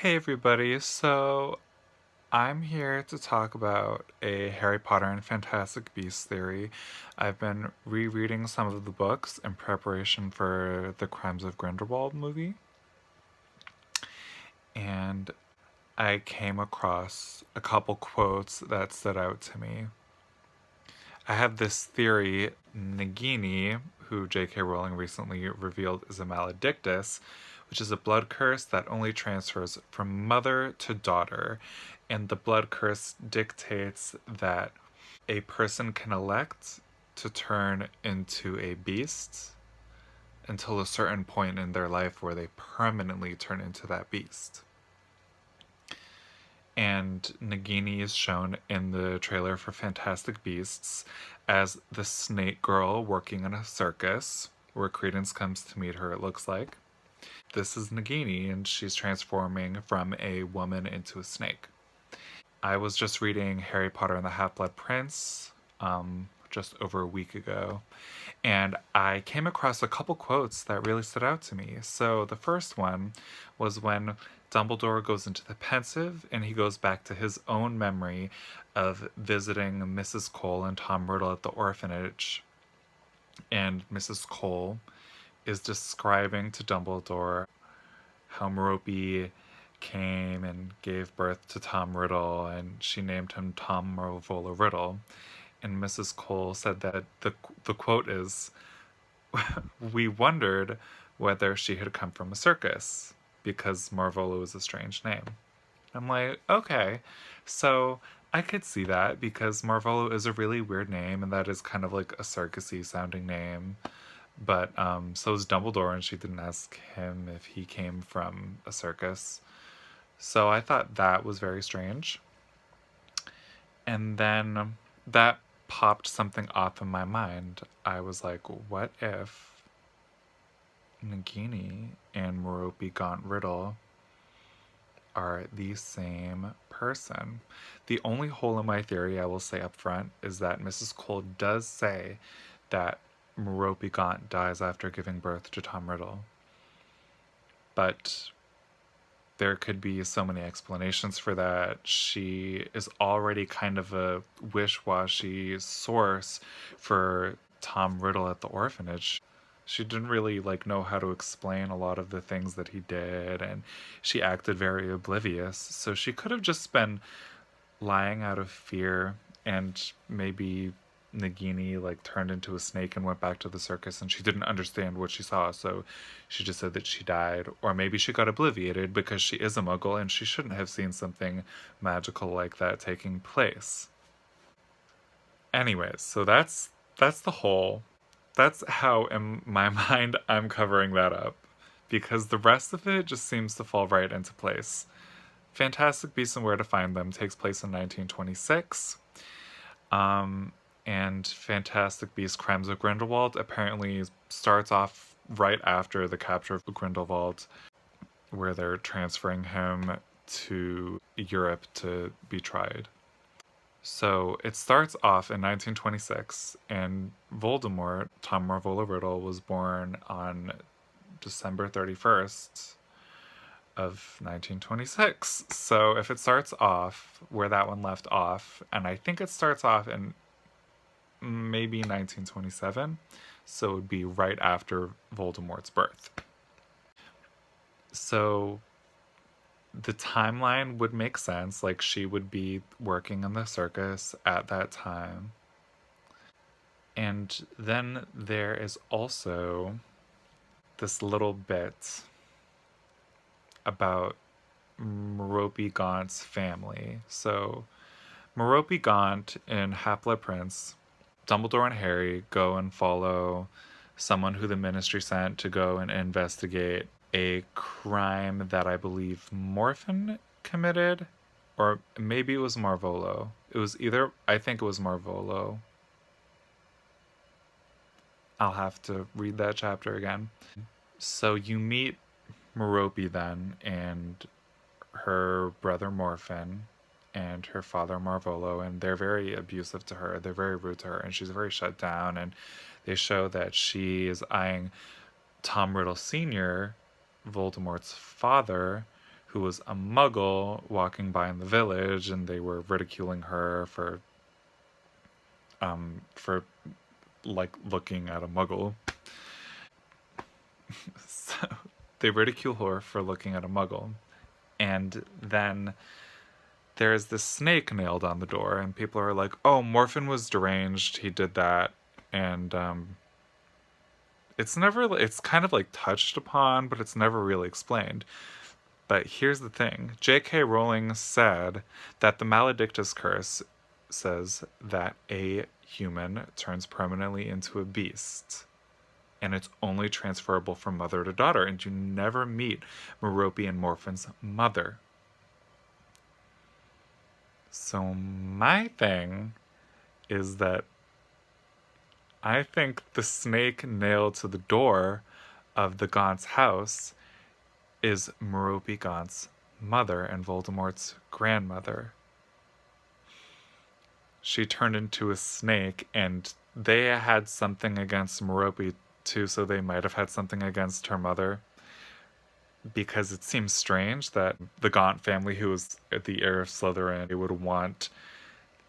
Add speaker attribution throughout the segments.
Speaker 1: Hey everybody, so I'm here to talk about a Harry Potter and Fantastic Beasts theory. I've been rereading some of the books in preparation for the Crimes of Grindelwald movie, and I came across a couple quotes that stood out to me. I have this theory, Nagini, who J.K. Rowling recently revealed is a maledictus, which is a blood curse that only transfers from mother to daughter. And the blood curse dictates that a person can elect to turn into a beast until a certain point in their life where they permanently turn into that beast. And Nagini is shown in the trailer for Fantastic Beasts as the snake girl working in a circus where Credence comes to meet her, it looks like. This is Nagini, and she's transforming from a woman into a snake. I was just reading Harry Potter and the Half-Blood Prince just over a week ago, and I came across a couple quotes that really stood out to me. So the first one was when Dumbledore goes into the pensive and he goes back to his own memory of visiting Mrs. Cole and Tom Riddle at the orphanage. And Mrs. Cole is describing to Dumbledore how Merope came and gave birth to Tom Riddle, and she named him Tom Marvolo Riddle. And Mrs. Cole said that the quote is, "We wondered whether she had come from a circus because Marvolo is a strange name." I'm like, okay, so I could see that because Marvolo is a really weird name, and that is kind of like a circusy sounding name. But so is Dumbledore, and she didn't ask him if he came from a circus. So I thought that was very strange. And then that popped something off in my mind. I was like, what if Nagini and Merope Gaunt Riddle are the same person? The only hole in my theory, I will say up front, is that Mrs. Cole does say that Merope Gaunt dies after giving birth to Tom Riddle. But there could be so many explanations for that. She is already kind of a wish-washy source for Tom Riddle at the orphanage. She didn't really know how to explain a lot of the things that he did, and she acted very oblivious. So she could have just been lying out of fear, and maybe Nagini turned into a snake and went back to the circus, and she didn't understand what she saw, so she just said that she died. Or maybe she got obliviated because she is a muggle and she shouldn't have seen something magical like that taking place. Anyways, so that's the whole. That's how in my mind I'm covering that up, because the rest of it just seems to fall right into place. Fantastic Beasts and Where to Find Them takes place in 1926. And Fantastic Beasts Crimes of Grindelwald apparently starts off right after the capture of Grindelwald, where they're transferring him to Europe to be tried. So it starts off in 1926, and Voldemort, Tom Marvolo Riddle, was born on December 31st of 1926. So if it starts off where that one left off, and I think it starts off in maybe 1927, so it would be right after Voldemort's birth. So the timeline would make sense, she would be working in the circus at that time. And then there is also this little bit about Merope Gaunt's family. So Merope Gaunt in Half-Blood Prince, Dumbledore and Harry go and follow someone who the Ministry sent to go and investigate a crime that I believe Morphin committed, or maybe it was Marvolo. It was either, I think it was Marvolo. I'll have to read that chapter again. So you meet Merope then, and her brother Morphin, and her father Marvolo, and they're very abusive to her. They're very rude to her, and she's very shut down. And they show that she is eyeing Tom Riddle Sr., Voldemort's father, who was a muggle walking by in the village, and they were ridiculing her for like looking at a muggle. So they ridicule her for looking at a muggle. And then there's this snake nailed on the door, and people are like, oh, Morphin was deranged, he did that. And it's kind of like touched upon, but it's never really explained. But here's the thing. J.K. Rowling said that the Maledictus curse says that a human turns permanently into a beast. And it's only transferable from mother to daughter, and you never meet Merope and Morphin's mother. So my thing is that I think the snake nailed to the door of the Gaunt's house is Merope Gaunt's mother and Voldemort's grandmother. She turned into a snake, and they had something against Merope too, so they might have had something against her mother. Because it seems strange that the Gaunt family, who was the heir of Slytherin, would want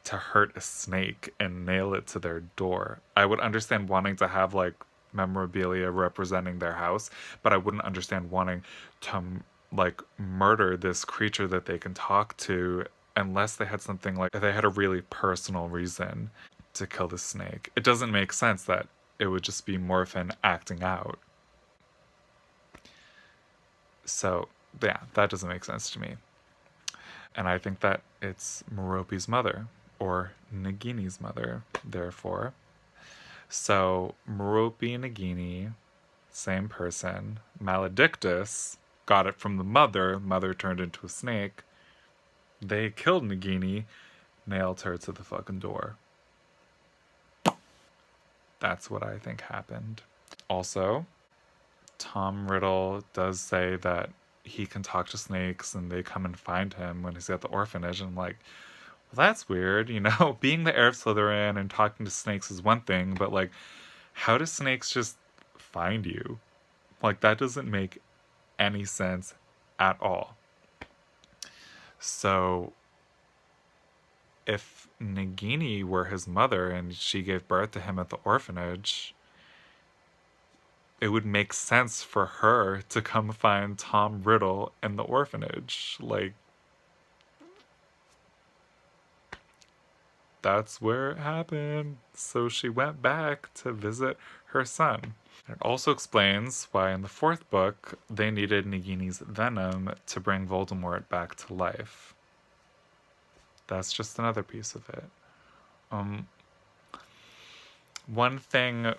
Speaker 1: to hurt a snake and nail it to their door. I would understand wanting to have like memorabilia representing their house, but I wouldn't understand wanting to like murder this creature that they can talk to unless they had something like they had a really personal reason to kill the snake. It doesn't make sense that it would just be Morphin acting out. So yeah, that doesn't make sense to me. And I think that it's Merope's mother, or Nagini's mother, therefore. So Merope and Nagini, same person. Maledictus got it from the mother. Mother turned into a snake. They killed Nagini, nailed her to the fucking door. That's what I think happened. Also, Tom Riddle does say that he can talk to snakes and they come and find him when he's at the orphanage. And I'm like, well, that's weird. You know, being the heir of Slytherin and talking to snakes is one thing, but like, how do snakes just find you? Like, that doesn't make any sense at all. So, if Nagini were his mother and she gave birth to him at the orphanage, it would make sense for her to come find Tom Riddle in the orphanage. Like, that's where it happened. So she went back to visit her son. It also explains why in the fourth book they needed Nagini's venom to bring Voldemort back to life. That's just another piece of it. One thing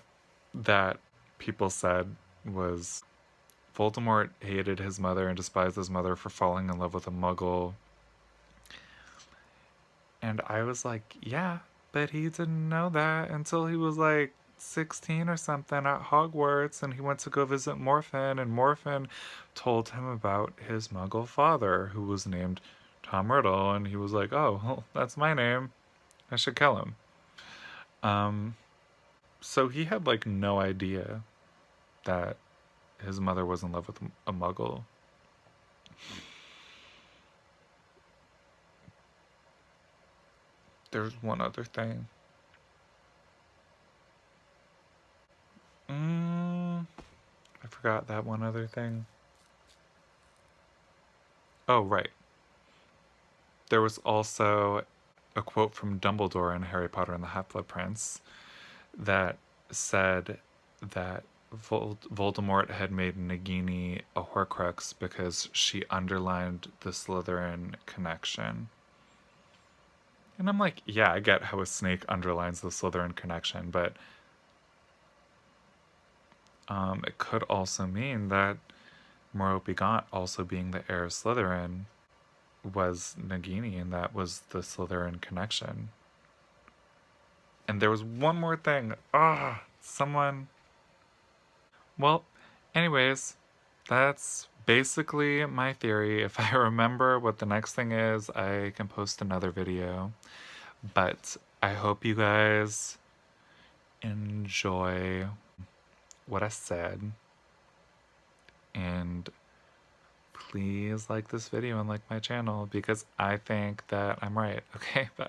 Speaker 1: that people said was Voldemort hated his mother and despised his mother for falling in love with a muggle. And I was like, yeah, but he didn't know that until he was like 16 or something at Hogwarts, and he went to go visit Morphin, and Morphin told him about his muggle father, who was named Tom Riddle, and he was like, oh, well, that's my name. I should kill him. So he had like no idea that his mother was in love with a muggle. There's one other thing. I forgot that one other thing. Oh, right. There was also a quote from Dumbledore in Harry Potter and the Half-Blood Prince that said that Voldemort had made Nagini a Horcrux because she underlined the Slytherin connection. And I'm like, yeah, I get how a snake underlines the Slytherin connection, but it could also mean that Merope Gaunt, also being the heir of Slytherin, was Nagini, and that was the Slytherin connection. And there was one more thing. Someone... Well, anyways, that's basically my theory. If I remember what the next thing is, I can post another video. But I hope you guys enjoy what I said. And please like this video and like my channel because I think that I'm right. Okay, bye.